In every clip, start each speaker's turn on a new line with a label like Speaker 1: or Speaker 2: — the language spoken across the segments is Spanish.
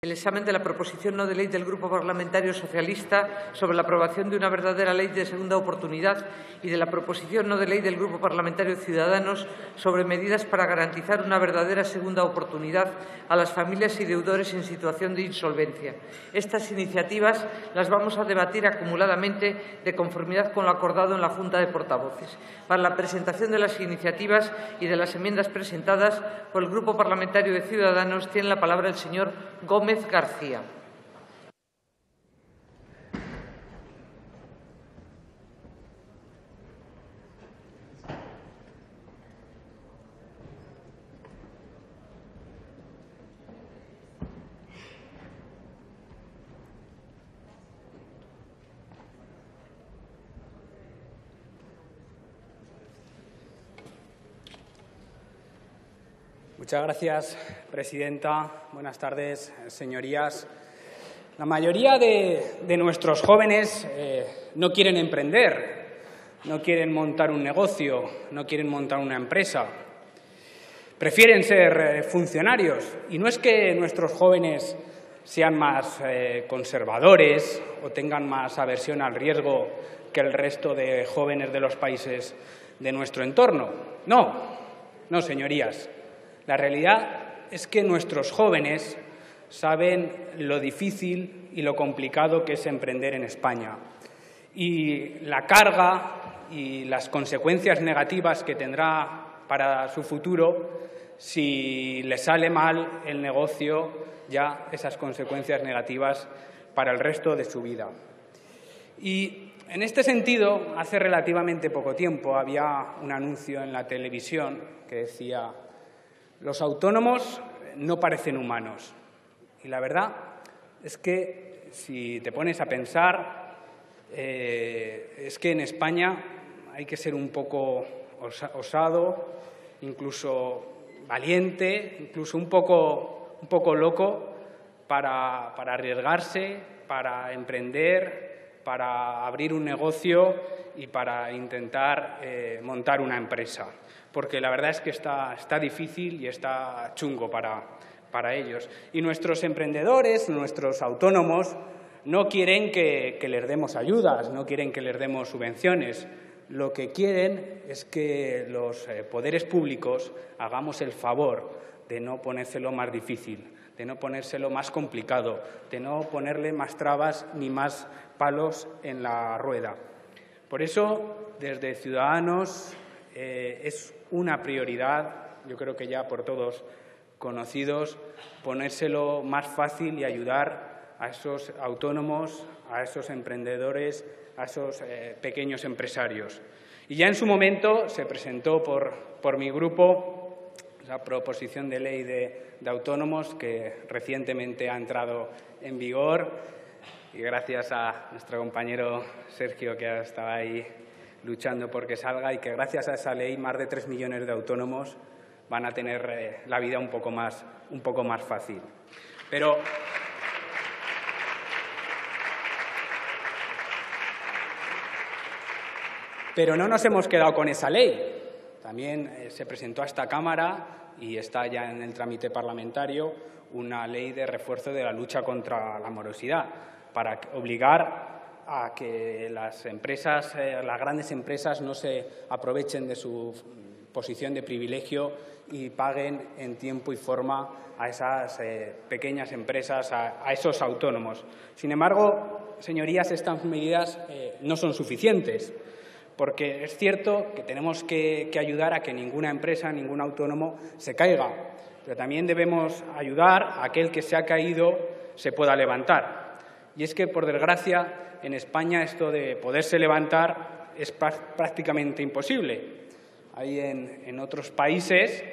Speaker 1: El examen de la proposición no de ley del Grupo Parlamentario Socialista sobre la aprobación de una verdadera ley de segunda oportunidad y de la proposición no de ley del Grupo Parlamentario Ciudadanos sobre medidas para garantizar una verdadera segunda oportunidad a las familias y deudores en situación de insolvencia. Estas iniciativas las vamos a debatir acumuladamente de conformidad con lo acordado en la Junta de Portavoces. Para la presentación de las iniciativas y de las enmiendas presentadas por el Grupo Parlamentario de Ciudadanos tiene la palabra el señor Gómez García.
Speaker 2: Muchas gracias, presidenta. Buenas tardes, señorías. La mayoría de nuestros jóvenes no quieren emprender, no quieren montar un negocio, no quieren montar una empresa. Prefieren ser funcionarios. Y no es que nuestros jóvenes sean más conservadores o tengan más aversión al riesgo que el resto de jóvenes de los países de nuestro entorno. No, señorías. La realidad es que nuestros jóvenes saben lo difícil y lo complicado que es emprender en España y la carga y las consecuencias negativas que tendrá para su futuro si le sale mal el negocio, ya esas consecuencias negativas para el resto de su vida. Y en este sentido, hace relativamente poco tiempo había un anuncio en la televisión que decía: los autónomos no parecen humanos. Y la verdad es que, si te pones a pensar, es que en España hay que ser un poco osado, incluso valiente, incluso un poco loco para arriesgarse, para emprender, para abrir un negocio y para intentar montar una empresa. Porque la verdad es que está difícil y está chungo para ellos. Y nuestros emprendedores, nuestros autónomos, no quieren que les demos ayudas, no quieren que les demos subvenciones. Lo que quieren es que los poderes públicos hagamos el favor de no ponérselo más difícil, de no ponérselo más complicado, de no ponerle más trabas ni más palos en la rueda. Por eso, desde Ciudadanos, es una prioridad, yo creo que ya por todos conocidos, ponérselo más fácil y ayudar a esos autónomos, a esos emprendedores, a esos pequeños empresarios. Y ya en su momento se presentó por mi grupo la proposición de ley de autónomos que recientemente ha entrado en vigor, y gracias a nuestro compañero Sergio, que estaba ahí luchando por que salga, y que gracias a esa ley más de 3 millones de autónomos van a tener la vida un poco más fácil. Pero no nos hemos quedado con esa ley. También se presentó a esta Cámara y está ya en el trámite parlamentario una ley de refuerzo de la lucha contra la morosidad para obligar a que las empresas, las grandes empresas, no se aprovechen de su posición de privilegio y paguen en tiempo y forma a esas pequeñas empresas, a esos autónomos. Sin embargo, señorías, estas medidas no son suficientes, porque es cierto que tenemos que ayudar a que ninguna empresa, ningún autónomo se caiga, pero también debemos ayudar a aquel que se ha caído se pueda levantar. Y es que, por desgracia, en España esto de poderse levantar es prácticamente imposible. Hay en otros países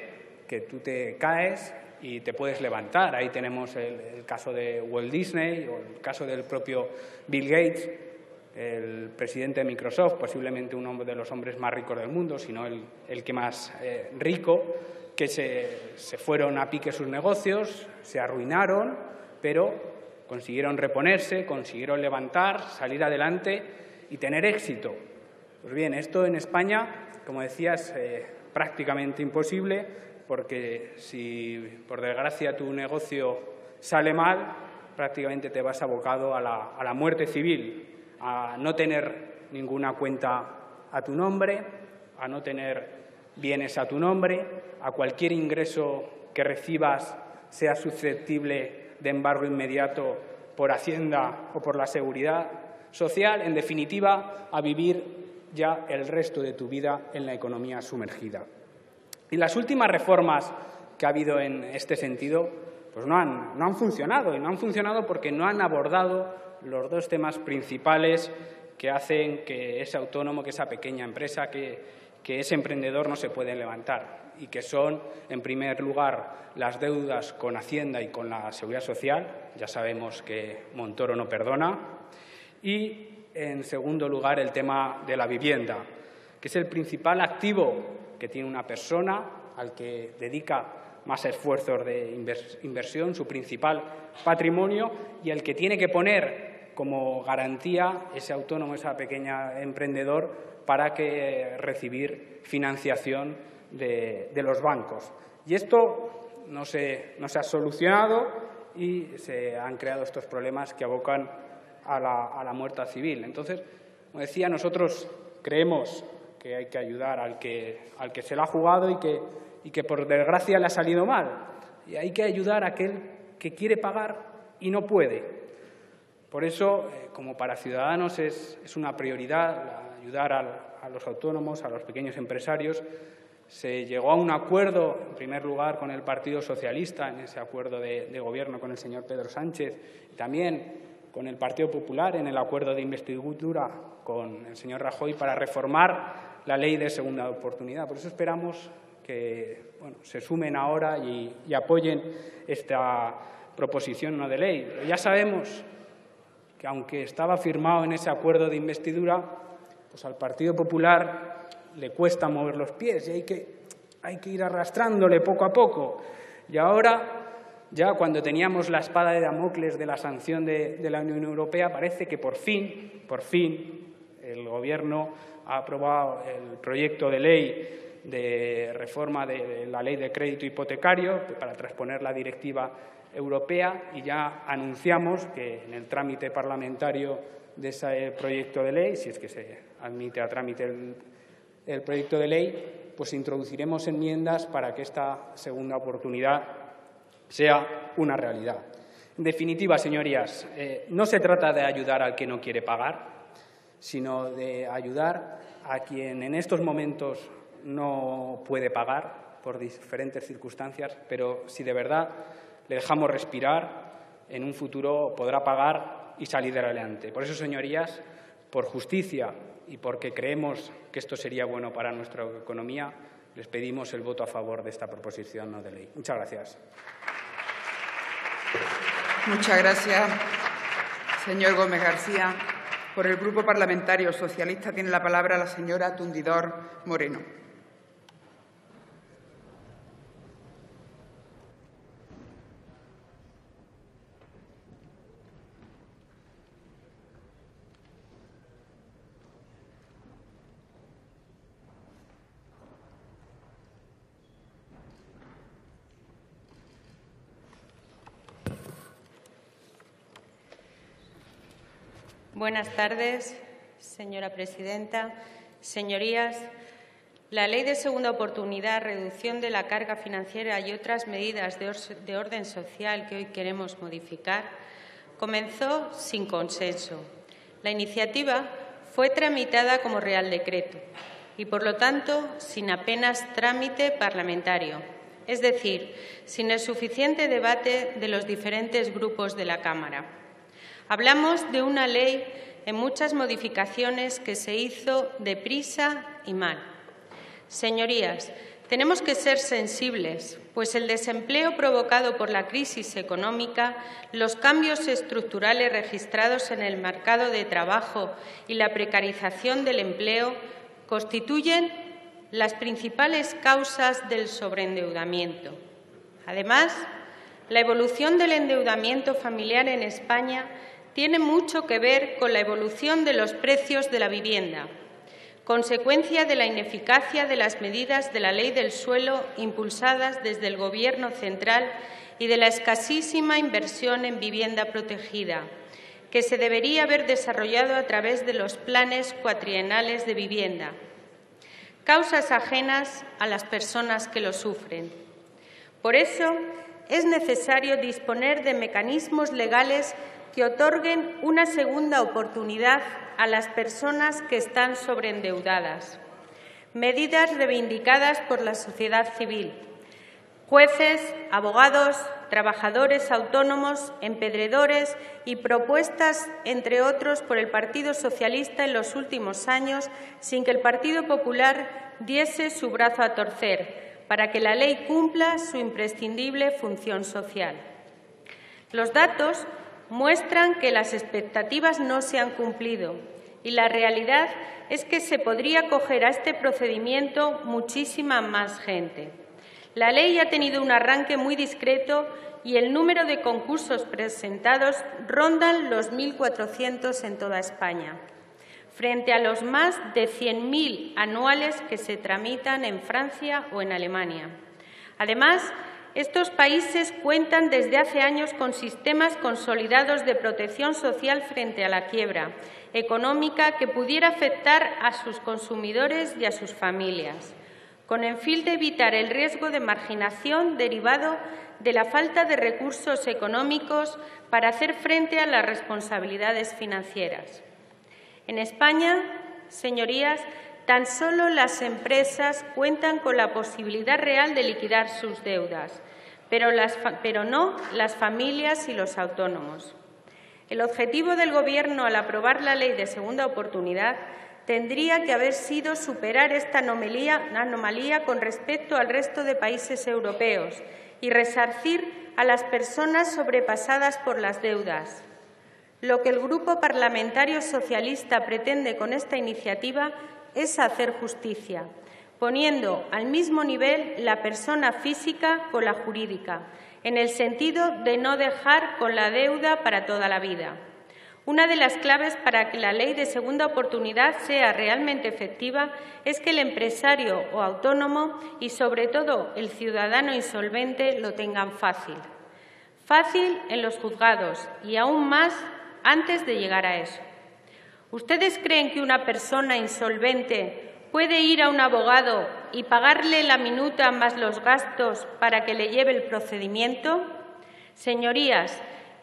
Speaker 2: que tú te caes y te puedes levantar. Ahí tenemos el caso de Walt Disney o el caso del propio Bill Gates, el presidente de Microsoft, posiblemente uno de los hombres más ricos del mundo, si no el que más rico, que se fueron a pique sus negocios, se arruinaron, pero consiguieron reponerse, consiguieron levantar, salir adelante y tener éxito. Pues bien, esto en España, como decía, es prácticamente imposible, porque si por desgracia tu negocio sale mal, prácticamente te vas abocado a la muerte civil, a no tener ninguna cuenta a tu nombre, a no tener bienes a tu nombre, a cualquier ingreso que recibas sea susceptible de embargo inmediato por Hacienda o por la Seguridad Social, en definitiva, a vivir ya el resto de tu vida en la economía sumergida. Y las últimas reformas que ha habido en este sentido pues no han funcionado, y no han funcionado porque no han abordado los dos temas principales que hacen que ese autónomo, que esa pequeña empresa, que ese emprendedor no se puede levantar, y que son, en primer lugar, las deudas con Hacienda y con la Seguridad Social. Ya sabemos que Montoro no perdona. Y, en segundo lugar, el tema de la vivienda, que es el principal activo que tiene una persona, al que dedica más esfuerzos de inversión, su principal patrimonio, y el que tiene que poner como garantía ese autónomo, ese pequeño emprendedor, para recibir financiación de los bancos. Y esto no se ha solucionado y se han creado estos problemas que abocan a la muerte civil. Entonces, como decía, nosotros creemos que hay que ayudar al que se la ha jugado y que por desgracia le ha salido mal. Y hay que ayudar a aquel que quiere pagar y no puede. Por eso, como para Ciudadanos es una prioridad ayudar a los autónomos, a los pequeños empresarios. Se llegó a un acuerdo, en primer lugar, con el Partido Socialista, en ese acuerdo de gobierno con el señor Pedro Sánchez, y también con el Partido Popular en el acuerdo de investidura con el señor Rajoy para reformar la ley de segunda oportunidad. Por eso esperamos que se sumen ahora y apoyen esta proposición no de ley. Pero ya sabemos que, aunque estaba firmado en ese acuerdo de investidura, pues al Partido Popular le cuesta mover los pies y hay que ir arrastrándole poco a poco. Y ahora, ya cuando teníamos la espada de Damocles de la sanción de la Unión Europea, parece que por fin, el Gobierno ha aprobado el proyecto de ley de reforma de la ley de crédito hipotecario para transponer la directiva europea, y ya anunciamos que en el trámite parlamentario de ese proyecto de ley, si es que se admite a trámite el proyecto de ley, pues introduciremos enmiendas para que esta segunda oportunidad sea una realidad. En definitiva, señorías, no se trata de ayudar al que no quiere pagar, sino de ayudar a quien en estos momentos no puede pagar por diferentes circunstancias, pero si de verdad le dejamos respirar, en un futuro podrá pagar y salir adelante. Por eso, señorías, por justicia y porque creemos que esto sería bueno para nuestra economía, les pedimos el voto a favor de esta proposición no de ley. Muchas gracias.
Speaker 3: Muchas gracias, señor Gómez García. Por el Grupo Parlamentario Socialista tiene la palabra la señora Tundidor Moreno.
Speaker 4: Buenas tardes, señora presidenta. Señorías, la Ley de Segunda Oportunidad, reducción de la carga financiera y otras medidas de orden social que hoy queremos modificar, comenzó sin consenso. La iniciativa fue tramitada como Real Decreto y, por lo tanto, sin apenas trámite parlamentario, es decir, sin el suficiente debate de los diferentes grupos de la Cámara. Hablamos de una ley en muchas modificaciones que se hizo deprisa y mal. Señorías, tenemos que ser sensibles, pues el desempleo provocado por la crisis económica, los cambios estructurales registrados en el mercado de trabajo y la precarización del empleo constituyen las principales causas del sobreendeudamiento. Además, la evolución del endeudamiento familiar en España tiene mucho que ver con la evolución de los precios de la vivienda, consecuencia de la ineficacia de las medidas de la Ley del Suelo impulsadas desde el Gobierno central y de la escasísima inversión en vivienda protegida, que se debería haber desarrollado a través de los planes cuatrienales de vivienda, causas ajenas a las personas que lo sufren. Por eso, es necesario disponer de mecanismos legales que otorguen una segunda oportunidad a las personas que están sobreendeudadas. Medidas reivindicadas por la sociedad civil, jueces, abogados, trabajadores autónomos, empedredores y propuestas, entre otros, por el Partido Socialista en los últimos años, sin que el Partido Popular diese su brazo a torcer, para que la ley cumpla su imprescindible función social. Los datos muestran que las expectativas no se han cumplido y la realidad es que se podría acoger a este procedimiento muchísima más gente. La ley ha tenido un arranque muy discreto y el número de concursos presentados rondan los 1.400 en toda España, frente a los más de 100.000 anuales que se tramitan en Francia o en Alemania. Además, estos países cuentan desde hace años con sistemas consolidados de protección social frente a la quiebra económica que pudiera afectar a sus consumidores y a sus familias, con el fin de evitar el riesgo de marginación derivado de la falta de recursos económicos para hacer frente a las responsabilidades financieras. En España, señorías, tan solo las empresas cuentan con la posibilidad real de liquidar sus deudas, pero no las familias y los autónomos. El objetivo del Gobierno al aprobar la Ley de Segunda Oportunidad tendría que haber sido superar esta anomalía con respecto al resto de países europeos y resarcir a las personas sobrepasadas por las deudas. Lo que el Grupo Parlamentario Socialista pretende con esta iniciativa es hacer justicia, poniendo al mismo nivel la persona física con la jurídica, en el sentido de no dejar con la deuda para toda la vida. Una de las claves para que la ley de segunda oportunidad sea realmente efectiva es que el empresario o autónomo y, sobre todo, el ciudadano insolvente lo tengan fácil. Fácil en los juzgados y aún más antes de llegar a eso. ¿Ustedes creen que una persona insolvente puede ir a un abogado y pagarle la minuta más los gastos para que le lleve el procedimiento? Señorías,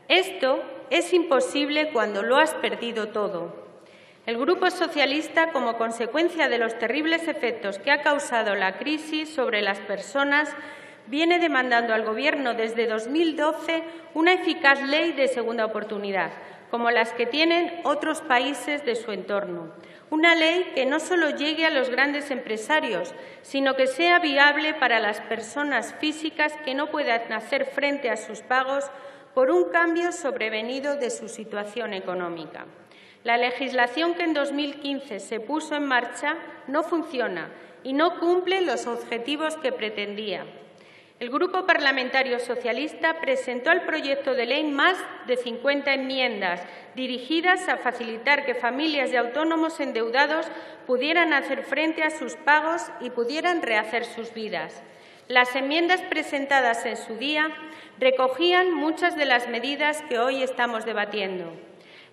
Speaker 4: esto es imposible cuando lo has perdido todo. El Grupo Socialista, como consecuencia de los terribles efectos que ha causado la crisis sobre las personas, viene demandando al Gobierno desde 2012 una eficaz ley de segunda oportunidad, como las que tienen otros países de su entorno. Una ley que no solo llegue a los grandes empresarios, sino que sea viable para las personas físicas que no puedan hacer frente a sus pagos por un cambio sobrevenido de su situación económica. La legislación que en 2015 se puso en marcha no funciona y no cumple los objetivos que pretendía. El Grupo Parlamentario Socialista presentó al proyecto de ley más de 50 enmiendas dirigidas a facilitar que familias y autónomos endeudados pudieran hacer frente a sus pagos y pudieran rehacer sus vidas. Las enmiendas presentadas en su día recogían muchas de las medidas que hoy estamos debatiendo.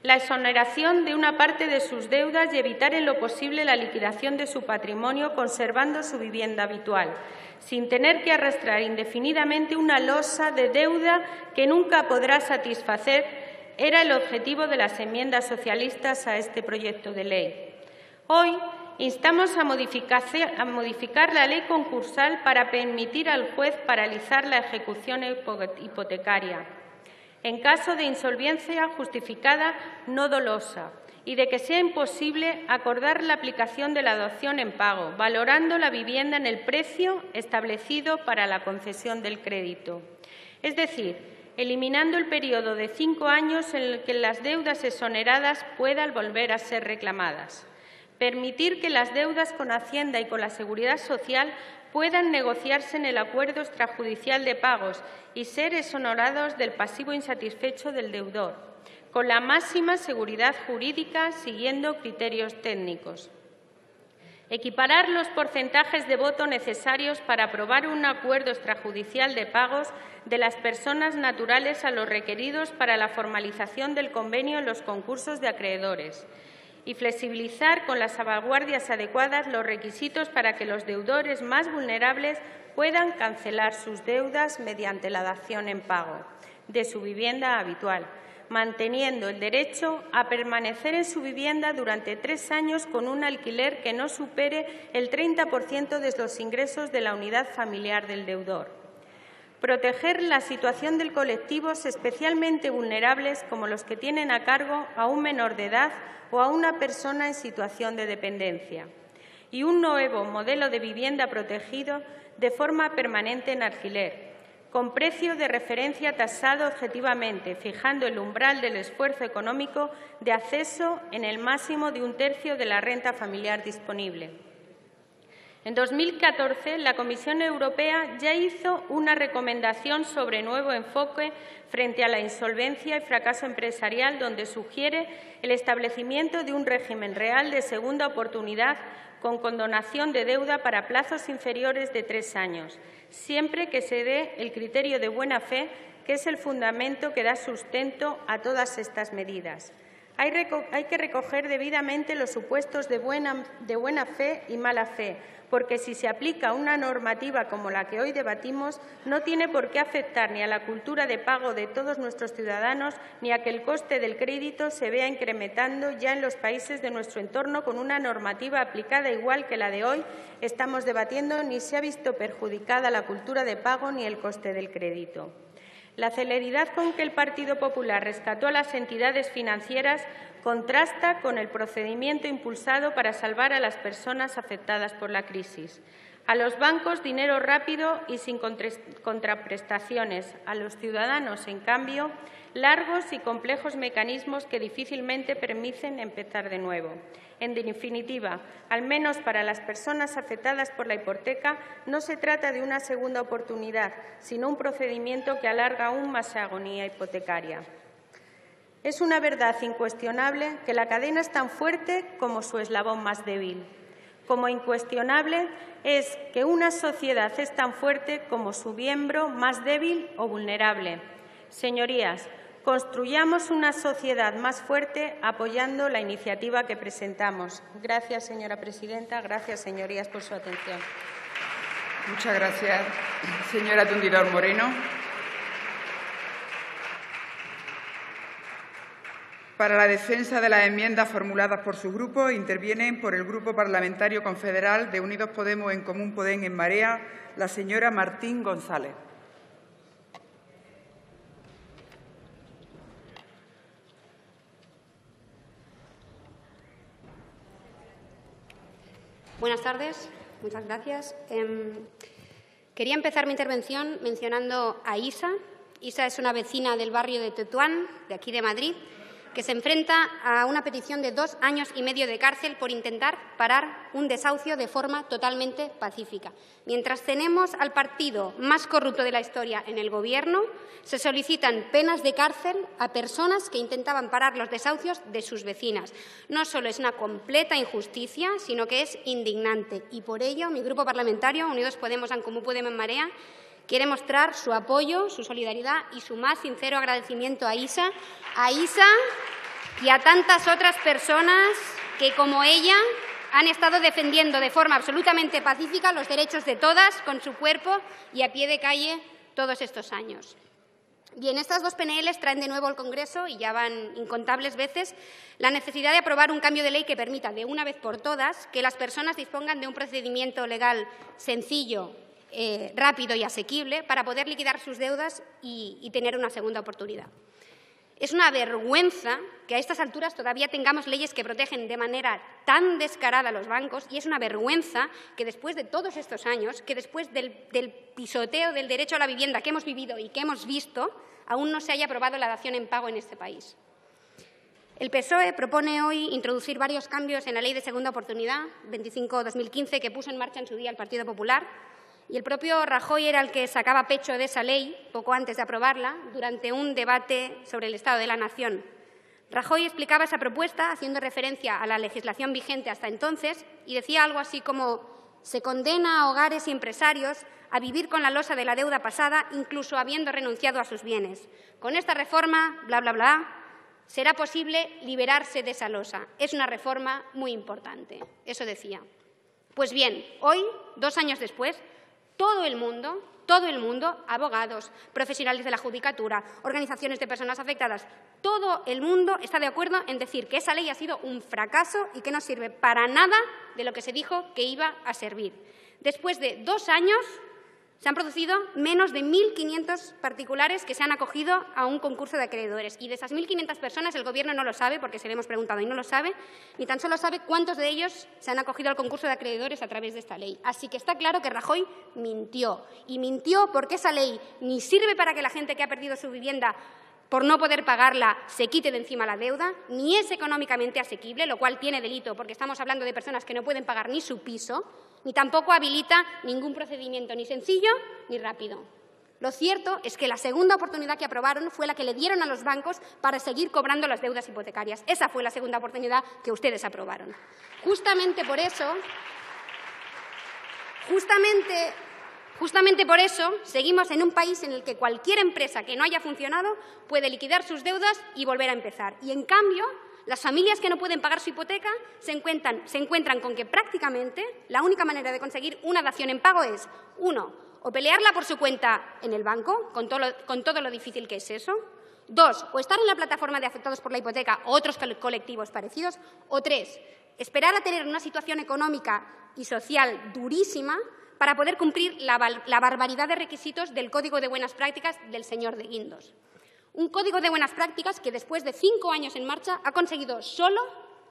Speaker 4: La exoneración de una parte de sus deudas y evitar en lo posible la liquidación de su patrimonio conservando su vivienda habitual, sin tener que arrastrar indefinidamente una losa de deuda que nunca podrá satisfacer, era el objetivo de las enmiendas socialistas a este proyecto de ley. Hoy instamos a modificar la ley concursal para permitir al juez paralizar la ejecución hipotecaria en caso de insolvencia justificada no dolosa y de que sea imposible acordar la aplicación de la dación en pago, valorando la vivienda en el precio establecido para la concesión del crédito. Es decir, eliminando el periodo de 5 años en el que las deudas exoneradas puedan volver a ser reclamadas. Permitir que las deudas con Hacienda y con la Seguridad Social puedan negociarse en el acuerdo extrajudicial de pagos y ser exonerados del pasivo insatisfecho del deudor, con la máxima seguridad jurídica siguiendo criterios técnicos. Equiparar los porcentajes de voto necesarios para aprobar un acuerdo extrajudicial de pagos de las personas naturales a los requeridos para la formalización del convenio en los concursos de acreedores y flexibilizar con las salvaguardias adecuadas los requisitos para que los deudores más vulnerables puedan cancelar sus deudas mediante la dación en pago de su vivienda habitual, manteniendo el derecho a permanecer en su vivienda durante 3 años con un alquiler que no supere el 30% de los ingresos de la unidad familiar del deudor. Proteger la situación de colectivos especialmente vulnerables como los que tienen a cargo a un menor de edad o a una persona en situación de dependencia. Y un nuevo modelo de vivienda protegido de forma permanente en alquiler, con precio de referencia tasado objetivamente, fijando el umbral del esfuerzo económico de acceso en el máximo de 1/3 de la renta familiar disponible. En 2014, la Comisión Europea ya hizo una recomendación sobre nuevo enfoque frente a la insolvencia y fracaso empresarial, donde sugiere el establecimiento de un régimen real de segunda oportunidad con condonación de deuda para plazos inferiores de 3 años, siempre que se dé el criterio de buena fe, que es el fundamento que da sustento a todas estas medidas. Hay que recoger debidamente los supuestos de buena fe y mala fe, porque si se aplica una normativa como la que hoy debatimos, no tiene por qué afectar ni a la cultura de pago de todos nuestros ciudadanos, ni a que el coste del crédito se vea incrementando ya en los países de nuestro entorno con una normativa aplicada igual que la de hoy estamos debatiendo, ni se ha visto perjudicada la cultura de pago ni el coste del crédito. La celeridad con que el Partido Popular rescató a las entidades financieras contrasta con el procedimiento impulsado para salvar a las personas afectadas por la crisis. A los bancos, dinero rápido y sin contraprestaciones. A los ciudadanos, en cambio, largos y complejos mecanismos que difícilmente permiten empezar de nuevo. En definitiva, al menos para las personas afectadas por la hipoteca, no se trata de una segunda oportunidad, sino un procedimiento que alarga aún más la agonía hipotecaria. Es una verdad incuestionable que la cadena es tan fuerte como su eslabón más débil. Como incuestionable es que una sociedad es tan fuerte como su miembro más débil o vulnerable. Señorías, construyamos una sociedad más fuerte apoyando la iniciativa que presentamos. Gracias, señora presidenta. Gracias, señorías, por su atención.
Speaker 3: Muchas gracias, señora Tundidor Moreno. Para la defensa de las enmiendas formuladas por su grupo, intervienen por el Grupo Parlamentario Confederal de Unidos Podemos, En Común Podem, En Marea, la señora Martín González.
Speaker 5: Buenas tardes, muchas gracias. Quería empezar mi intervención mencionando a Isa. Isa es una vecina del barrio de Tetuán, de aquí de Madrid, que se enfrenta a una petición de 2 años y medio de cárcel por intentar parar un desahucio de forma totalmente pacífica. Mientras tenemos al partido más corrupto de la historia en el Gobierno, se solicitan penas de cárcel a personas que intentaban parar los desahucios de sus vecinas. No solo es una completa injusticia, sino que es indignante. Y por ello, mi grupo parlamentario, Unidos Podemos, En Común Podem, En Marea, quiere mostrar su apoyo, su solidaridad y su más sincero agradecimiento a Isa y a tantas otras personas que, como ella, han estado defendiendo de forma absolutamente pacífica los derechos de todas, con su cuerpo y a pie de calle, todos estos años. Bien, estas 2 PNLs traen de nuevo al Congreso, y ya van incontables veces, la necesidad de aprobar un cambio de ley que permita, de una vez por todas, que las personas dispongan de un procedimiento legal sencillo, rápido y asequible para poder liquidar sus deudas y tener una segunda oportunidad. Es una vergüenza que a estas alturas todavía tengamos leyes que protegen de manera tan descarada a los bancos, y es una vergüenza que después de todos estos años, que después del pisoteo del derecho a la vivienda que hemos vivido y que hemos visto, aún no se haya aprobado la dación en pago en este país. El PSOE propone hoy introducir varios cambios en la Ley de Segunda Oportunidad 25/2015 que puso en marcha en su día el Partido Popular. Y el propio Rajoy era el que sacaba pecho de esa ley poco antes de aprobarla, durante un debate sobre el Estado de la Nación. Rajoy explicaba esa propuesta haciendo referencia a la legislación vigente hasta entonces y decía algo así como: se condena a hogares y empresarios a vivir con la losa de la deuda pasada, incluso habiendo renunciado a sus bienes. Con esta reforma, bla, bla, bla, será posible liberarse de esa losa. Es una reforma muy importante. Eso decía. Pues bien, hoy, 2 años después, todo el mundo, abogados, profesionales de la judicatura, organizaciones de personas afectadas, todo el mundo está de acuerdo en decir que esa ley ha sido un fracaso y que no sirve para nada de lo que se dijo que iba a servir. Después de 2 años, se han producido menos de 1.500 particulares que se han acogido a un concurso de acreedores. Y de esas 1.500 personas, el Gobierno no lo sabe, porque se le hemos preguntado y no lo sabe, ni tan solo sabe cuántos de ellos se han acogido al concurso de acreedores a través de esta ley. Así que está claro que Rajoy mintió. Y mintió porque esa ley ni sirve para que la gente que ha perdido su vivienda por no poder pagarla se quite de encima la deuda, ni es económicamente asequible, lo cual tiene delito porque estamos hablando de personas que no pueden pagar ni su piso, ni tampoco habilita ningún procedimiento ni sencillo ni rápido. Lo cierto es que la segunda oportunidad que aprobaron fue la que le dieron a los bancos para seguir cobrando las deudas hipotecarias. Esa fue la segunda oportunidad que ustedes aprobaron. Justamente por eso, seguimos en un país en el que cualquier empresa que no haya funcionado puede liquidar sus deudas y volver a empezar. Y, en cambio, las familias que no pueden pagar su hipoteca se encuentran con que prácticamente la única manera de conseguir una dación en pago es, 1, o pelearla por su cuenta en el banco, con todo lo difícil que es eso; 2, o estar en la plataforma de afectados por la hipoteca o otros colectivos parecidos; o 3, esperar a tener una situación económica y social durísima para poder cumplir la barbaridad de requisitos del Código de Buenas Prácticas del señor de Guindos. Un Código de Buenas Prácticas que, después de 5 años en marcha, ha conseguido solo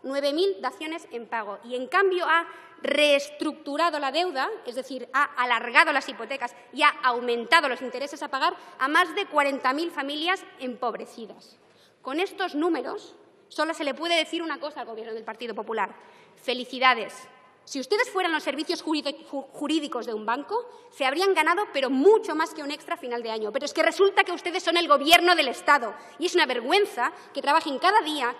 Speaker 5: 9.000 daciones en pago y, en cambio, ha reestructurado la deuda, es decir, ha alargado las hipotecas y ha aumentado los intereses a pagar a más de 40.000 familias empobrecidas. Con estos números, solo se le puede decir una cosa al Gobierno del Partido Popular: felicidades. Si ustedes fueran los servicios jurídicos de un banco, se habrían ganado, pero mucho más que un extra a final de año. Pero es que resulta que ustedes son el Gobierno del Estado y es una vergüenza que trabajen cada día,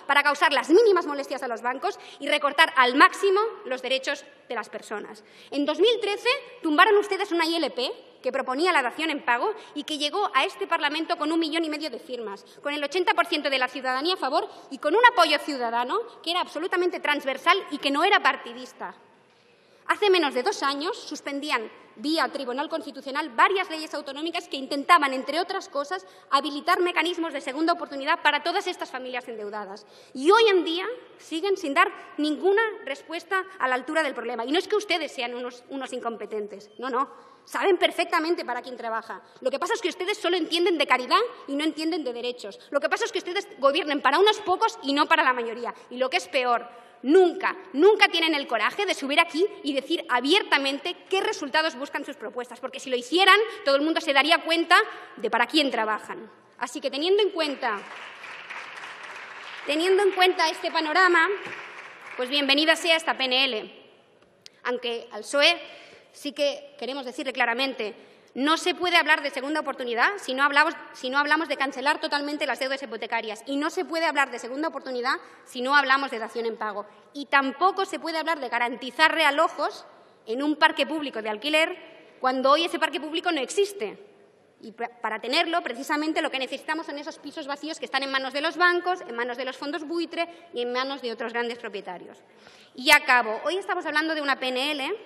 Speaker 5: para causar las mínimas molestias a los bancos y recortar al máximo los derechos de las personas. En 2013 tumbaron ustedes una ILP que proponía la dación en pago y que llegó a este Parlamento con 1,5 millones de firmas, con el 80% de la ciudadanía a favor y con un apoyo ciudadano que era absolutamente transversal y que no era partidista. Hace menos de 2 años suspendían vía Tribunal Constitucional varias leyes autonómicas que intentaban, entre otras cosas, habilitar mecanismos de segunda oportunidad para todas estas familias endeudadas. Y hoy en día siguen sin dar ninguna respuesta a la altura del problema. Y no es que ustedes sean unos incompetentes, no. Saben perfectamente para quién trabaja. Lo que pasa es que ustedes solo entienden de caridad y no entienden de derechos. Lo que pasa es que ustedes gobiernan para unos pocos y no para la mayoría. Y lo que es peor, nunca tienen el coraje de subir aquí y decir abiertamente qué resultados buscan sus propuestas, porque si lo hicieran, todo el mundo se daría cuenta de para quién trabajan. Así que, teniendo en cuenta este panorama, pues bienvenida sea esta PNL. Aunque al PSOE sí que queremos decirle claramente: no se puede hablar de segunda oportunidad si no hablamos de cancelar totalmente las deudas hipotecarias. Y no se puede hablar de segunda oportunidad si no hablamos de dación en pago. Y tampoco se puede hablar de garantizar realojos en un parque público de alquiler cuando hoy ese parque público no existe. Y para tenerlo, precisamente, lo que necesitamos son esos pisos vacíos que están en manos de los bancos, en manos de los fondos buitre y en manos de otros grandes propietarios. Y acabo. Hoy estamos hablando de una PNL,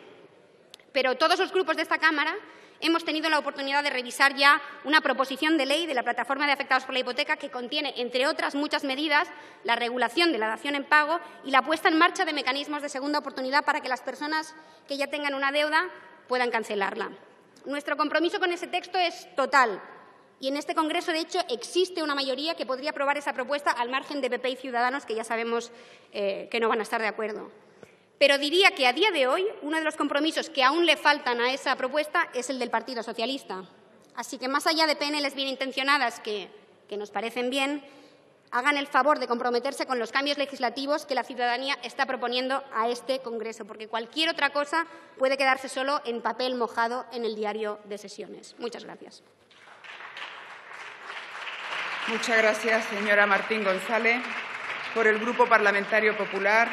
Speaker 5: pero todos los grupos de esta Cámara hemos tenido la oportunidad de revisar ya una proposición de ley de la Plataforma de Afectados por la Hipoteca que contiene, entre otras muchas medidas, la regulación de la dación en pago y la puesta en marcha de mecanismos de segunda oportunidad para que las personas que ya tengan una deuda puedan cancelarla. Nuestro compromiso con ese texto es total y en este Congreso, de hecho, existe una mayoría que podría aprobar esa propuesta al margen de PP y Ciudadanos, que ya sabemos que no van a estar de acuerdo. Pero diría que a día de hoy uno de los compromisos que aún le faltan a esa propuesta es el del Partido Socialista. Así que, más allá de PNLs bien intencionadas que nos parecen bien, hagan el favor de comprometerse con los cambios legislativos que la ciudadanía está proponiendo a este Congreso, porque cualquier otra cosa puede quedarse solo en papel mojado en el diario de sesiones. Muchas gracias.
Speaker 3: Muchas gracias, señora Martín González. Por el Grupo Parlamentario Popular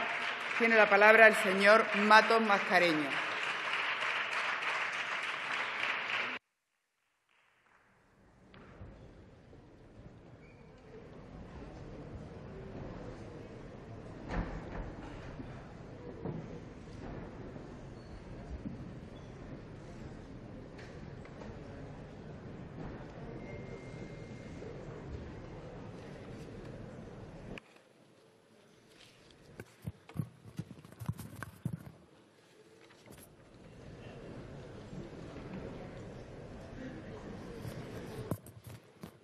Speaker 3: tiene la palabra el señor Matos Mascareño.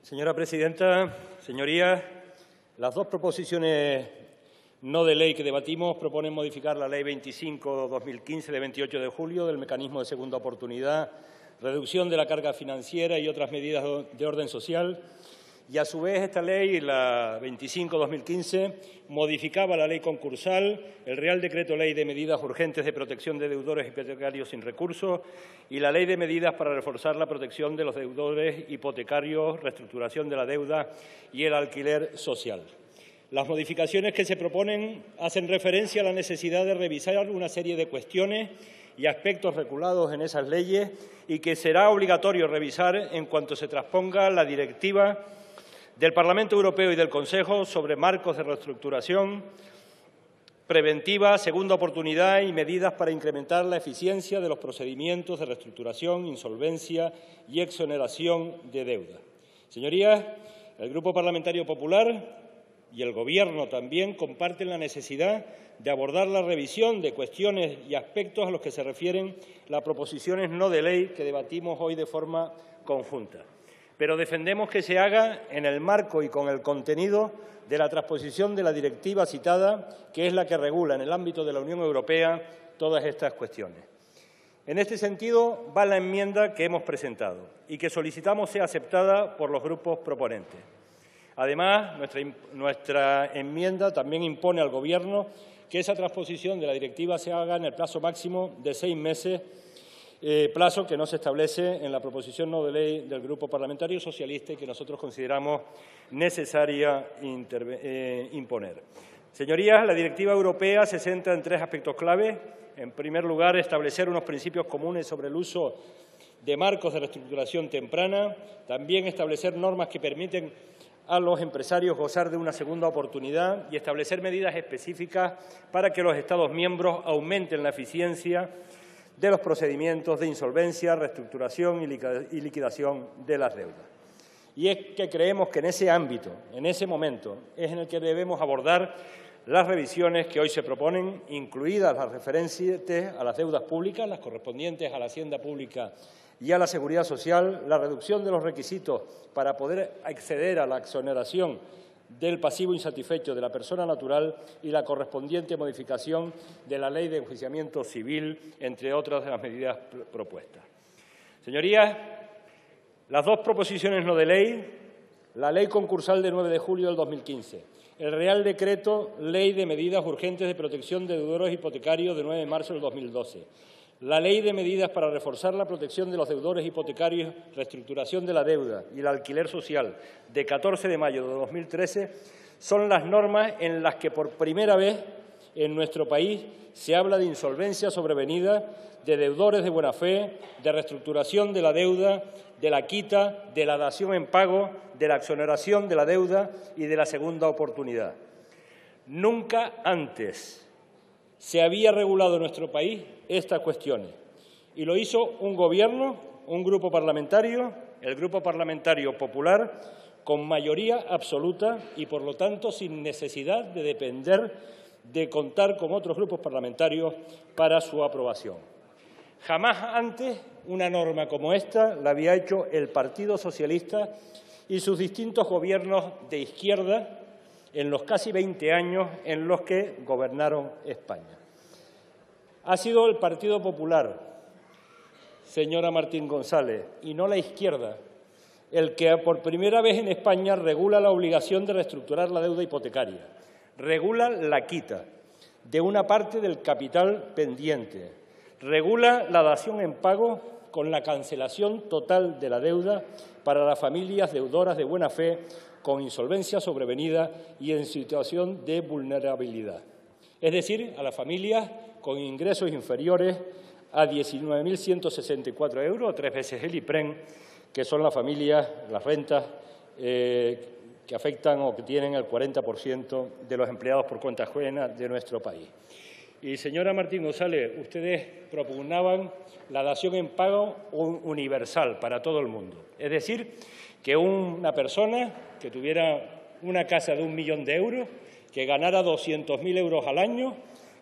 Speaker 6: Señora presidenta, señorías, las dos proposiciones no de ley que debatimos proponen modificar la Ley 25/2015 de 28 de julio del mecanismo de segunda oportunidad, reducción de la carga financiera y otras medidas de orden social. Y, a su vez, esta ley, la 25/2015, modificaba la ley concursal, el Real Decreto Ley de Medidas Urgentes de Protección de Deudores Hipotecarios sin Recursos y la Ley de Medidas para reforzar la protección de los deudores hipotecarios, reestructuración de la deuda y el alquiler social. Las modificaciones que se proponen hacen referencia a la necesidad de revisar una serie de cuestiones y aspectos regulados en esas leyes y que será obligatorio revisar en cuanto se transponga la directiva del Parlamento Europeo y del Consejo sobre marcos de reestructuración preventiva, segunda oportunidad y medidas para incrementar la eficiencia de los procedimientos de reestructuración, insolvencia y exoneración de deuda. Señorías, el Grupo Parlamentario Popular y el Gobierno también comparten la necesidad de abordar la revisión de cuestiones y aspectos a los que se refieren las proposiciones no de ley que debatimos hoy de forma conjunta. Pero defendemos que se haga en el marco y con el contenido de la transposición de la directiva citada, que es la que regula en el ámbito de la Unión Europea todas estas cuestiones. En este sentido va la enmienda que hemos presentado y que solicitamos sea aceptada por los grupos proponentes. Además, nuestra enmienda también impone al Gobierno que esa transposición de la directiva se haga en el plazo máximo de 6 meses, plazo que no se establece en la proposición no de ley del Grupo Parlamentario Socialista y que nosotros consideramos necesaria imponer. Señorías, la directiva europea se centra en 3 aspectos clave. En primer lugar, establecer unos principios comunes sobre el uso de marcos de reestructuración temprana. También establecer normas que permiten a los empresarios gozar de una segunda oportunidad y establecer medidas específicas para que los Estados miembros aumenten la eficiencia de los procedimientos de insolvencia, reestructuración y liquidación de las deudas. Y es que creemos que en ese ámbito, en ese momento, es en el que debemos abordar las revisiones que hoy se proponen, incluidas las referentes a las deudas públicas, las correspondientes a la hacienda pública y a la seguridad social, la reducción de los requisitos para poder acceder a la exoneración del pasivo insatisfecho de la persona natural y la correspondiente modificación de la Ley de Enjuiciamiento Civil, entre otras de las medidas propuestas. Señorías, las dos proposiciones no de ley, la Ley concursal de 9 de julio del 2015, el Real Decreto Ley de Medidas Urgentes de Protección de Deudores Hipotecarios de 9 de marzo del 2012, la Ley de Medidas para reforzar la protección de los deudores hipotecarios, reestructuración de la deuda y el alquiler social de 14 de mayo de 2013 son las normas en las que por primera vez en nuestro país se habla de insolvencia sobrevenida, de deudores de buena fe, de reestructuración de la deuda, de la quita, de la dación en pago, de la exoneración de la deuda y de la segunda oportunidad. Nunca antes se había regulado en nuestro país estas cuestiones y lo hizo un Gobierno, un grupo parlamentario, el Grupo Parlamentario Popular, con mayoría absoluta y, por lo tanto, sin necesidad de depender de contar con otros grupos parlamentarios para su aprobación. Jamás antes una norma como esta la había hecho el Partido Socialista y sus distintos gobiernos de izquierda en los casi 20 años en los que gobernaron España. Ha sido el Partido Popular, señora Martín González, y no la izquierda, el que por primera vez en España regula la obligación de reestructurar la deuda hipotecaria, regula la quita de una parte del capital pendiente, regula la dación en pago con la cancelación total de la deuda para las familias deudoras de buena fe con insolvencia sobrevenida y en situación de vulnerabilidad. Es decir, a las familias con ingresos inferiores a 19.164 euros, o 3 veces el IPREN, que son las familias, las rentas que afectan o que tienen el 40% de los empleados por cuenta ajena de nuestro país. Y, señora Martín González, ustedes propugnaban la dación en pago universal para todo el mundo. Es decir, que una persona que tuviera una casa de 1 millón de euros, que ganara 200.000 euros al año,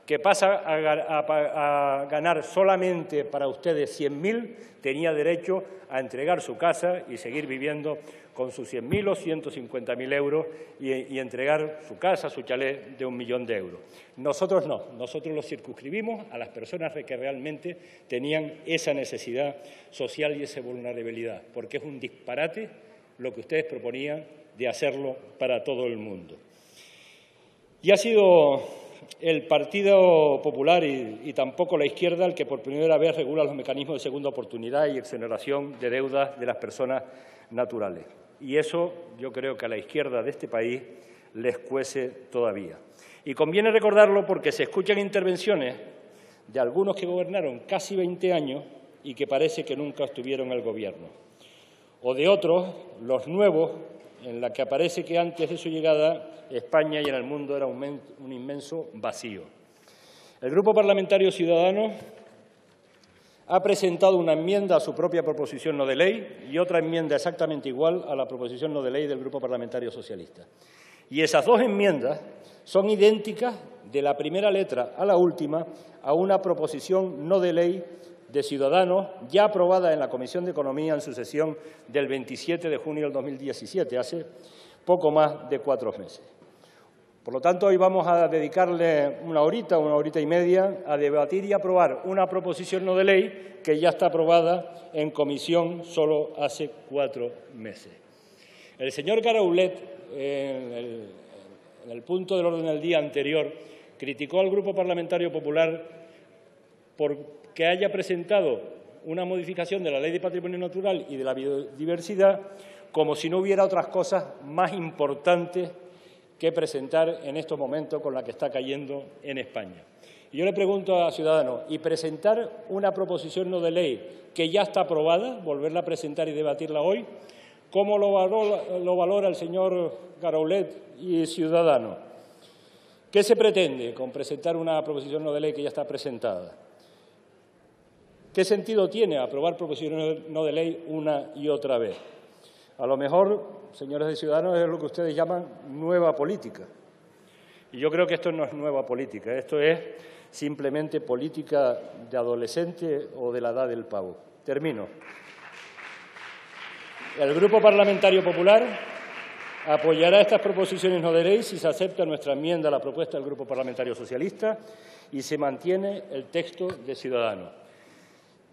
Speaker 6: que pasa a ganar solamente para ustedes 100.000, tenía derecho a entregar su casa y seguir viviendo con sus 100.000 o 150.000 euros y entregar su casa, su chalet de 1 millón de euros. Nosotros no, nosotros los circunscribimos a las personas que realmente tenían esa necesidad social y esa vulnerabilidad, porque es un disparate lo que ustedes proponían de hacerlo para todo el mundo. Y ha sido el Partido Popular y tampoco la izquierda el que por primera vez regula los mecanismos de segunda oportunidad y exoneración de deudas de las personas naturales. Y eso yo creo que a la izquierda de este país les cuece todavía. Y conviene recordarlo porque se escuchan intervenciones de algunos que gobernaron casi 20 años y que parece que nunca estuvieron en el Gobierno. O de otros, los nuevos, en la que aparece que antes de su llegada España y en el mundo era un inmenso vacío. El Grupo Parlamentario Ciudadanos ha presentado una enmienda a su propia proposición no de ley y otra enmienda exactamente igual a la proposición no de ley del Grupo Parlamentario Socialista. Y esas dos enmiendas son idénticas de la primera letra a la última a una proposición no de ley de Ciudadanos ya aprobada en la Comisión de Economía en su sesión del 27 de junio del 2017, hace poco más de 4 meses. Por lo tanto, hoy vamos a dedicarle una horita y media a debatir y aprobar una proposición no de ley que ya está aprobada en comisión solo hace 4 meses. El señor Garaulet, en el punto del orden del día anterior, criticó al Grupo Parlamentario Popular porque haya presentado una modificación de la Ley de Patrimonio Natural y de la Biodiversidad como si no hubiera otras cosas más importantes que presentar en estos momentos con la que está cayendo en España. Y yo le pregunto a Ciudadanos, ¿y presentar una proposición no de ley que ya está aprobada, volverla a presentar y debatirla hoy? ¿Cómo lo valora el señor Garaulet y Ciudadanos? ¿Qué se pretende con presentar una proposición no de ley que ya está presentada? ¿Qué sentido tiene aprobar proposiciones no de ley una y otra vez? A lo mejor, señores de Ciudadanos, es lo que ustedes llaman nueva política. Y yo creo que esto no es nueva política, esto es simplemente política de adolescente o de la edad del pavo. Termino. El Grupo Parlamentario Popular apoyará estas proposiciones no de ley si se acepta nuestra enmienda a la propuesta del Grupo Parlamentario Socialista y se mantiene el texto de Ciudadanos.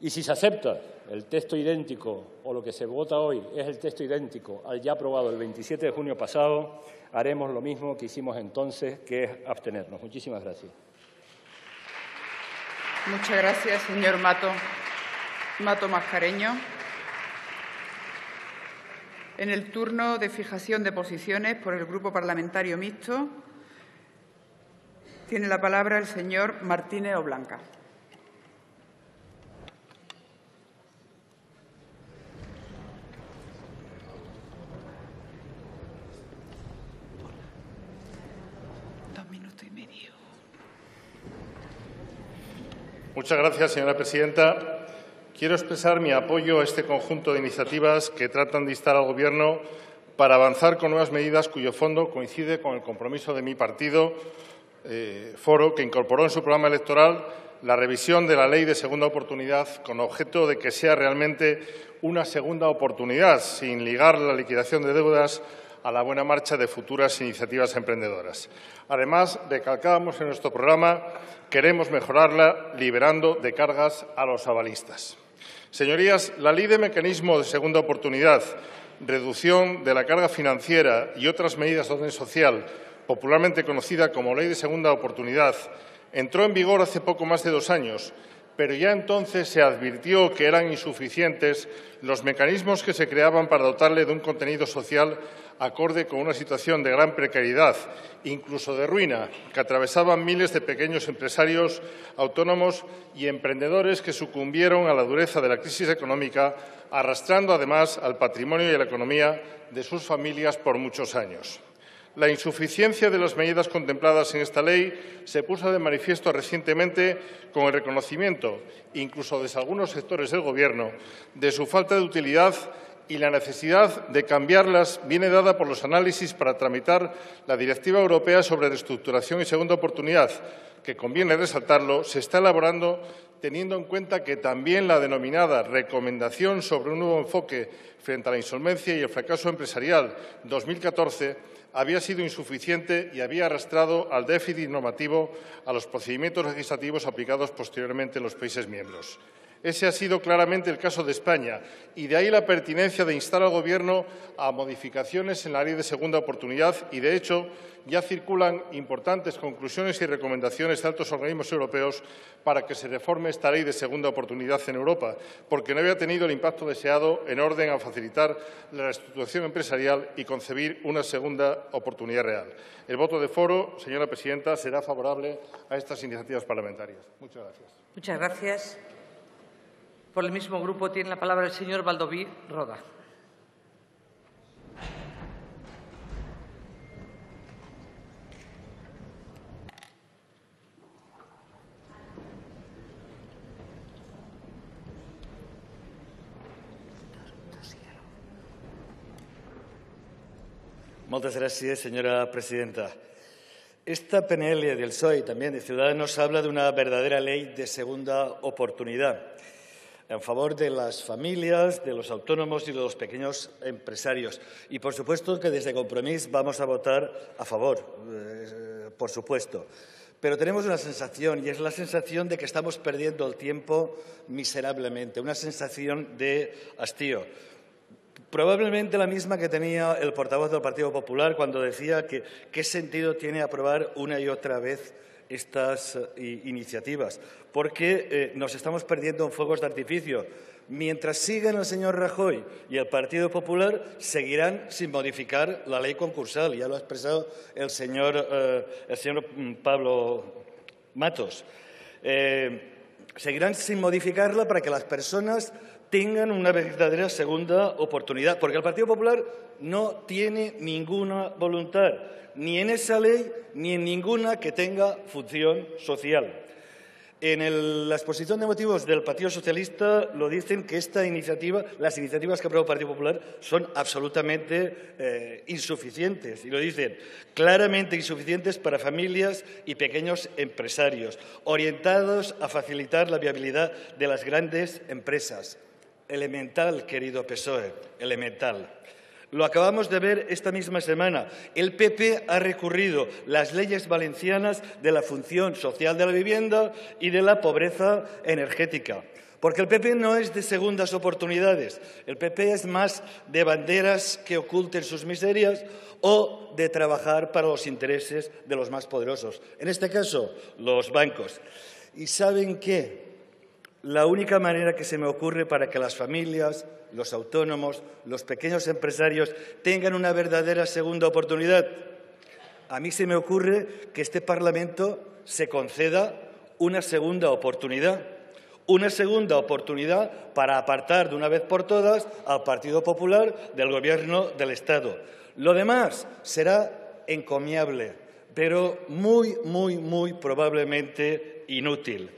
Speaker 6: Y si se acepta el texto idéntico, o lo que se vota hoy es el texto idéntico al ya aprobado el 27 de junio pasado, haremos lo mismo que hicimos entonces, que es abstenernos. Muchísimas gracias.
Speaker 3: Muchas gracias, señor Mato Mascareño. En el turno de fijación de posiciones por el Grupo Parlamentario Mixto, tiene la palabra el señor Martínez Oblanca.
Speaker 7: Muchas gracias, señora presidenta. Quiero expresar mi apoyo a este conjunto de iniciativas que tratan de instar al Gobierno para avanzar con nuevas medidas cuyo fondo coincide con el compromiso de mi partido, Foro, que incorporó en su programa electoral la revisión de la Ley de Segunda Oportunidad con objeto de que sea realmente una segunda oportunidad, sin ligar la liquidación de deudas a la buena marcha de futuras iniciativas emprendedoras. Además, recalcábamos en nuestro programa, queremos mejorarla liberando de cargas a los avalistas. Señorías, la Ley de Mecanismo de Segunda Oportunidad, reducción de la carga financiera y otras medidas de orden social, popularmente conocida como Ley de Segunda Oportunidad, entró en vigor hace poco más de 2 años, pero ya entonces se advirtió que eran insuficientes los mecanismos que se creaban para dotarle de un contenido social acorde con una situación de gran precariedad, incluso de ruina, que atravesaban miles de pequeños empresarios, autónomos y emprendedores que sucumbieron a la dureza de la crisis económica, arrastrando además al patrimonio y a la economía de sus familias por muchos años. La insuficiencia de las medidas contempladas en esta ley se puso de manifiesto recientemente con el reconocimiento, incluso desde algunos sectores del Gobierno, de su falta de utilidad, y la necesidad de cambiarlas viene dada por los análisis para tramitar la Directiva Europea sobre reestructuración y segunda oportunidad, que, conviene resaltarlo, se está elaborando teniendo en cuenta que también la denominada Recomendación sobre un nuevo enfoque frente a la insolvencia y el fracaso empresarial 2014 había sido insuficiente y había arrastrado al déficit normativo a los procedimientos legislativos aplicados posteriormente en los países miembros. Ese ha sido claramente el caso de España y de ahí la pertinencia de instar al Gobierno a modificaciones en la Ley de Segunda Oportunidad y, de hecho, ya circulan importantes conclusiones y recomendaciones de altos organismos europeos para que se reforme esta Ley de Segunda Oportunidad en Europa, porque no había tenido el impacto deseado en orden a facilitar la reestructuración empresarial y concebir una segunda oportunidad real. El voto de foro, señora presidenta, será favorable a estas iniciativas parlamentarias. Muchas gracias.
Speaker 1: Muchas gracias. Por el mismo grupo tiene la palabra el señor Baldoví Roda.
Speaker 8: Moltes gràcies, señora presidenta. Esta PNL del PSOE y también de Ciudadanos habla de una verdadera ley de segunda oportunidad en favor de las familias, de los autónomos y de los pequeños empresarios. Y, por supuesto, que desde Compromís vamos a votar a favor, por supuesto. Pero tenemos una sensación, y es la sensación de que estamos perdiendo el tiempo miserablemente, una sensación de hastío. Probablemente la misma que tenía el portavoz del Partido Popular cuando decía que qué sentido tiene aprobar una y otra vez estas iniciativas, porque nos estamos perdiendo en fuegos de artificio. Mientras sigan el señor Rajoy y el Partido Popular, seguirán sin modificar la ley concursal. Ya lo ha expresado el señor Pablo Matos. Seguirán sin modificarla para que las personas tengan una verdadera segunda oportunidad, porque el Partido Popular no tiene ninguna voluntad, ni en esa ley ni en ninguna que tenga función social. En la exposición de motivos del Partido Socialista lo dicen que las iniciativas que aprobó el Partido Popular son absolutamente insuficientes, y lo dicen claramente insuficientes para familias y pequeños empresarios, orientados a facilitar la viabilidad de las grandes empresas. Elemental, querido PSOE, elemental. Lo acabamos de ver esta misma semana. El PP ha recurrido las leyes valencianas de la función social de la vivienda y de la pobreza energética. Porque el PP no es de segundas oportunidades. El PP es más de banderas que oculten sus miserias o de trabajar para los intereses de los más poderosos. En este caso, los bancos. ¿Y saben qué? La única manera que se me ocurre para que las familias, los autónomos, los pequeños empresarios tengan una verdadera segunda oportunidad, a mí se me ocurre que este Parlamento se conceda una segunda oportunidad para apartar de una vez por todas al Partido Popular del Gobierno del Estado. Lo demás será encomiable, pero muy, muy, muy probablemente inútil.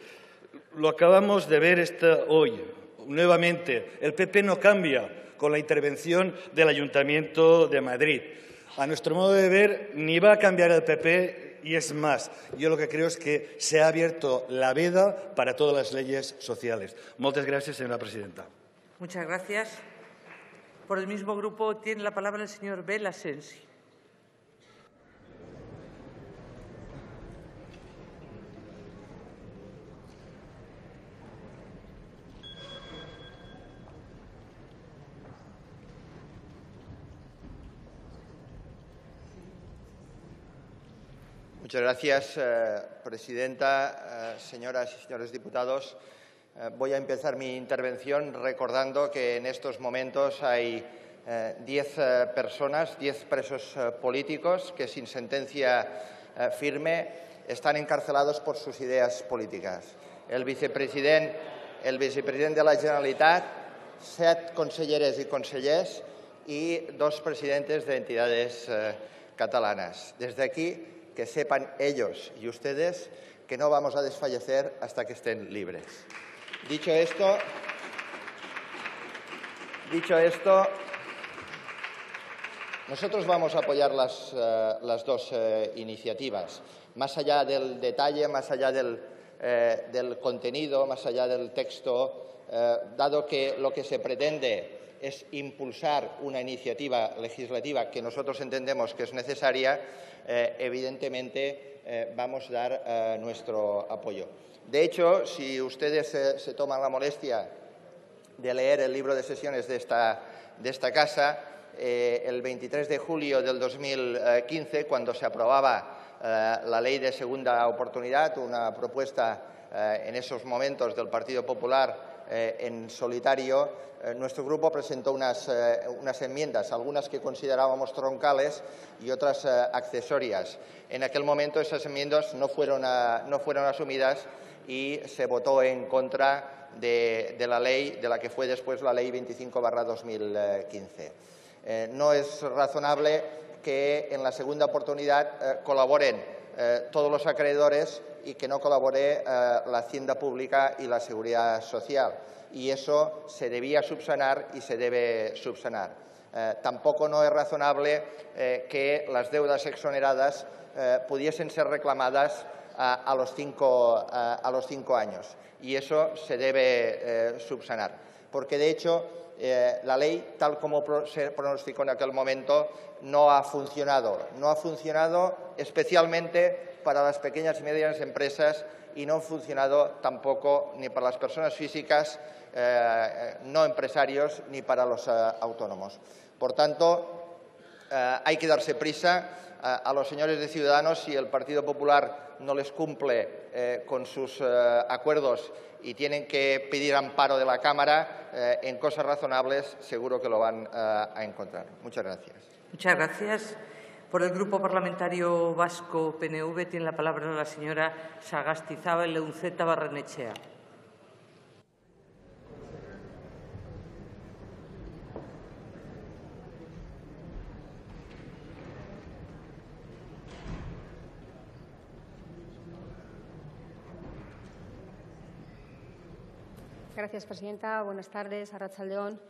Speaker 8: Lo acabamos de ver hoy, nuevamente. El PP no cambia con la intervención del Ayuntamiento de Madrid. A nuestro modo de ver, ni va a cambiar el PP, y es más, yo lo que creo es que se ha abierto la veda para todas las leyes sociales. Muchas gracias, señora presidenta.
Speaker 1: Muchas gracias. Por el mismo grupo tiene la palabra el señor Bela Sensi.
Speaker 9: Muchas gracias, presidenta, señoras y señores diputados. Voy a empezar mi intervención recordando que en estos momentos hay 10 personas, 10 presos políticos que sin sentencia firme están encarcelados por sus ideas políticas. El vicepresident de la Generalitat, 7 conselleres y consellers y 2 presidentes de entidades catalanas. Desde aquí, que sepan ellos y ustedes que no vamos a desfallecer hasta que estén libres. Dicho esto, nosotros vamos a apoyar las dos iniciativas. Más allá del detalle, más allá del contenido, más allá del texto, dado que lo que se pretende es impulsar una iniciativa legislativa que nosotros entendemos que es necesaria, evidentemente vamos a dar nuestro apoyo. De hecho, si ustedes se toman la molestia de leer el libro de sesiones de esta casa, el 23 de julio del 2015, cuando se aprobaba la Ley de Segunda Oportunidad, una propuesta en esos momentos del Partido Popular en solitario, nuestro grupo presentó unas enmiendas, algunas que considerábamos troncales y otras accesorias. En aquel momento esas enmiendas no fueron asumidas y se votó en contra de la ley, de la que fue después la Ley 25/2015. No es razonable que en la segunda oportunidad colaboren todos los acreedores y que no colabore la Hacienda Pública y la Seguridad Social. Y eso se debía subsanar y se debe subsanar. Tampoco no es razonable que las deudas exoneradas pudiesen ser reclamadas a los 5 años. Y eso se debe subsanar. Porque, de hecho, la ley, tal como se pronosticó en aquel momento, no ha funcionado. No ha funcionado especialmente para las pequeñas y medianas empresas y no ha funcionado tampoco ni para las personas físicas, no empresarios, ni para los autónomos. Por tanto, hay que darse prisa a los señores de Ciudadanos. Si el Partido Popular no les cumple con sus acuerdos y tienen que pedir amparo de la Cámara en cosas razonables, seguro que lo van a encontrar. Muchas gracias.
Speaker 1: Muchas gracias. Por el Grupo Parlamentario Vasco PNV tiene la palabra la señora Sagastizábal Leunzeta Barrenechea.
Speaker 10: Gracias, presidenta. Buenas tardes. Arratsaldeon.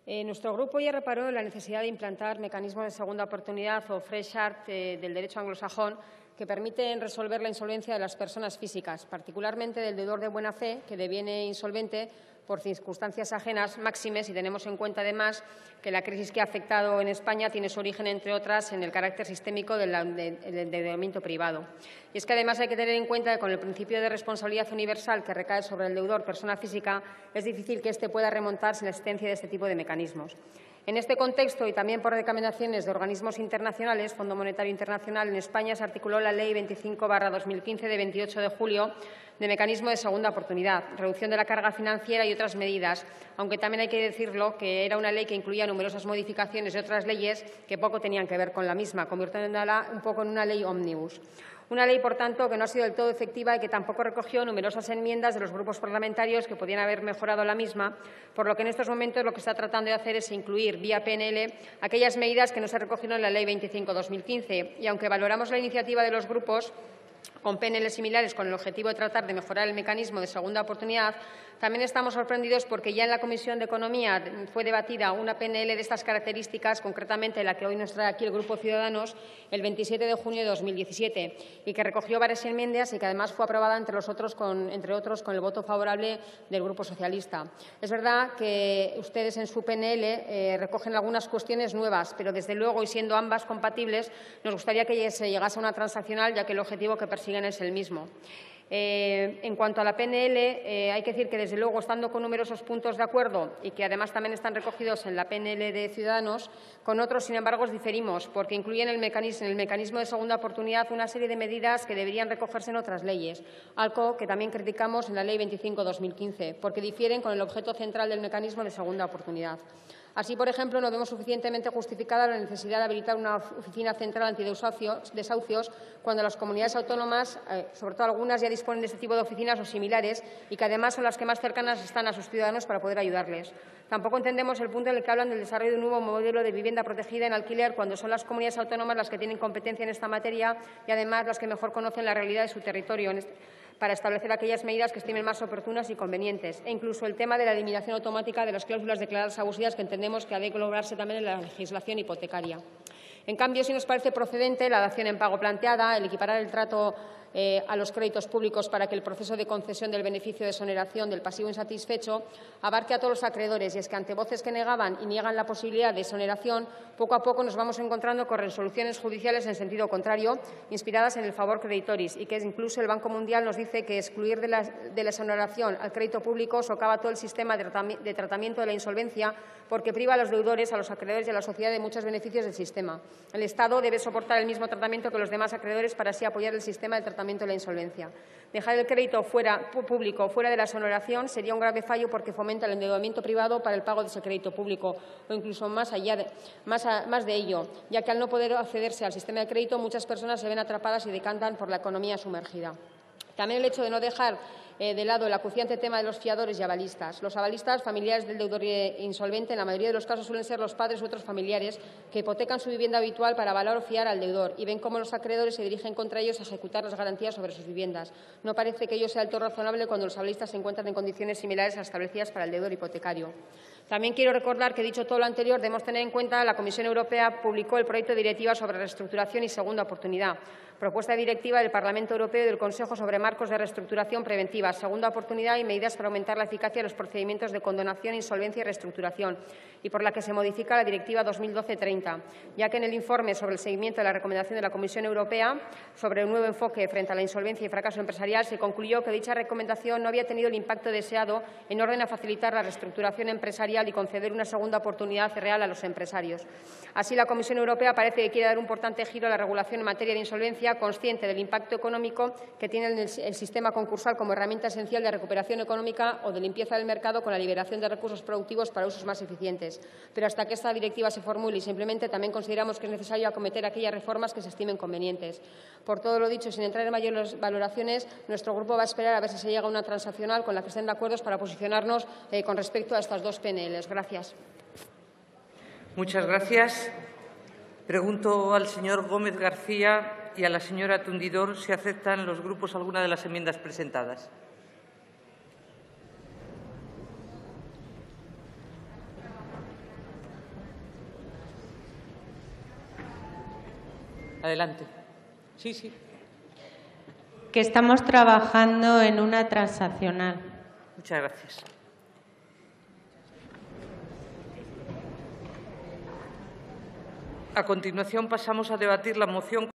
Speaker 10: Nuestro grupo ya reparó en la necesidad de implantar mecanismos de segunda oportunidad o fresh start del derecho anglosajón que permiten resolver la insolvencia de las personas físicas, particularmente del deudor de buena fe que deviene insolvente por circunstancias ajenas, máxime si tenemos en cuenta, además, que la crisis que ha afectado en España tiene su origen, entre otras, en el carácter sistémico del endeudamiento privado. Y es que, además, hay que tener en cuenta que con el principio de responsabilidad universal que recae sobre el deudor, persona física, es difícil que éste pueda remontar sin la existencia de este tipo de mecanismos. En este contexto, y también por recomendaciones de organismos internacionales, Fondo Monetario Internacional, en España se articuló la Ley 25/2015 de 28 de julio de mecanismo de segunda oportunidad, reducción de la carga financiera y otras medidas, aunque también hay que decirlo que era una ley que incluía numerosas modificaciones de otras leyes que poco tenían que ver con la misma, convirtiéndola un poco en una ley ómnibus. Una ley, por tanto, que no ha sido del todo efectiva y que tampoco recogió numerosas enmiendas de los grupos parlamentarios que podían haber mejorado la misma, por lo que en estos momentos lo que está tratando de hacer es incluir, vía PNL, aquellas medidas que no se recogieron en la Ley 25/2015. Y aunque valoramos la iniciativa de los grupos con PNL similares con el objetivo de tratar de mejorar el mecanismo de segunda oportunidad, también estamos sorprendidos porque ya en la Comisión de Economía fue debatida una PNL de estas características, concretamente la que hoy nos trae aquí el Grupo Ciudadanos, el 27 de junio de 2017, y que recogió varias enmiendas y que además fue aprobada, entre otros, con el voto favorable del Grupo Socialista. Es verdad que ustedes en su PNL recogen algunas cuestiones nuevas, pero desde luego, y siendo ambas compatibles, nos gustaría que se llegase a una transaccional, ya que el objetivo que persiguen es el mismo. En cuanto a la PNL, hay que decir que, desde luego, estando con numerosos puntos de acuerdo y que además también están recogidos en la PNL de Ciudadanos, con otros, sin embargo, diferimos, porque incluyen en el mecanismo de segunda oportunidad una serie de medidas que deberían recogerse en otras leyes, algo que también criticamos en la Ley 25/2015, porque difieren con el objeto central del mecanismo de segunda oportunidad. Así, por ejemplo, no vemos suficientemente justificada la necesidad de habilitar una oficina central antidesahucios cuando las comunidades autónomas, sobre todo algunas, ya disponen de este tipo de oficinas o similares y que además son las que más cercanas están a sus ciudadanos para poder ayudarles. Tampoco entendemos el punto en el que hablan del desarrollo de un nuevo modelo de vivienda protegida en alquiler cuando son las comunidades autónomas las que tienen competencia en esta materia y además las que mejor conocen la realidad de su territorio para establecer aquellas medidas que estimen más oportunas y convenientes, e incluso el tema de la eliminación automática de las cláusulas declaradas abusivas, que entendemos que ha de englobarse también en la legislación hipotecaria. En cambio, sí nos parece procedente la dación en pago planteada, el equiparar el trato a los créditos públicos para que el proceso de concesión del beneficio de exoneración del pasivo insatisfecho abarque a todos los acreedores, y es que, ante voces que negaban y niegan la posibilidad de exoneración, poco a poco nos vamos encontrando con resoluciones judiciales en sentido contrario, inspiradas en el favor creditoris, y que incluso el Banco Mundial nos dice que excluir de la exoneración al crédito público socava todo el sistema de tratamiento de la insolvencia, porque priva a los deudores, a los acreedores y a la sociedad de muchos beneficios del sistema. El Estado debe soportar el mismo tratamiento que los demás acreedores para así apoyar el sistema de tratamiento de la insolvencia. Dejar el crédito público fuera de la exoneración sería un grave fallo, porque fomenta el endeudamiento privado para el pago de ese crédito público, o incluso más de ello, ya que al no poder accederse al sistema de crédito, muchas personas se ven atrapadas y decantan por la economía sumergida. También el hecho de no dejar de lado el acuciante tema de los fiadores y avalistas. Los avalistas, familiares del deudor insolvente, en la mayoría de los casos suelen ser los padres u otros familiares que hipotecan su vivienda habitual para avalar o fiar al deudor, y ven cómo los acreedores se dirigen contra ellos a ejecutar las garantías sobre sus viviendas. No parece que ello sea del todo razonable cuando los avalistas se encuentran en condiciones similares a las establecidas para el deudor hipotecario. También quiero recordar que, dicho todo lo anterior, debemos tener en cuenta que la Comisión Europea publicó el proyecto de Directiva sobre reestructuración y segunda oportunidad, propuesta de directiva del Parlamento Europeo y del Consejo sobre marcos de reestructuración preventiva, segunda oportunidad y medidas para aumentar la eficacia de los procedimientos de condonación, insolvencia y reestructuración, y por la que se modifica la Directiva 2012/30, ya que en el informe sobre el seguimiento de la recomendación de la Comisión Europea sobre un nuevo enfoque frente a la insolvencia y fracaso empresarial se concluyó que dicha recomendación no había tenido el impacto deseado en orden a facilitar la reestructuración empresarial y conceder una segunda oportunidad real a los empresarios. Así, la Comisión Europea parece que quiere dar un importante giro a la regulación en materia de insolvencia, consciente del impacto económico que tiene el sistema concursal como herramienta esencial de recuperación económica o de limpieza del mercado, con la liberación de recursos productivos para usos más eficientes. Pero hasta que esta directiva se formule y se implemente, también consideramos que es necesario acometer aquellas reformas que se estimen convenientes. Por todo lo dicho, sin entrar en mayores valoraciones, nuestro Grupo va a esperar a ver si se llega a una transaccional con la que estén de acuerdo para posicionarnos con respecto a estas dos PNLs. Gracias.
Speaker 1: Muchas gracias. Pregunto al señor Gómez García y a la señora Tundidor si aceptan los grupos alguna de las enmiendas presentadas. Adelante. Sí.
Speaker 4: Que estamos trabajando en una transaccional.
Speaker 1: Muchas gracias. A continuación, pasamos a debatir la moción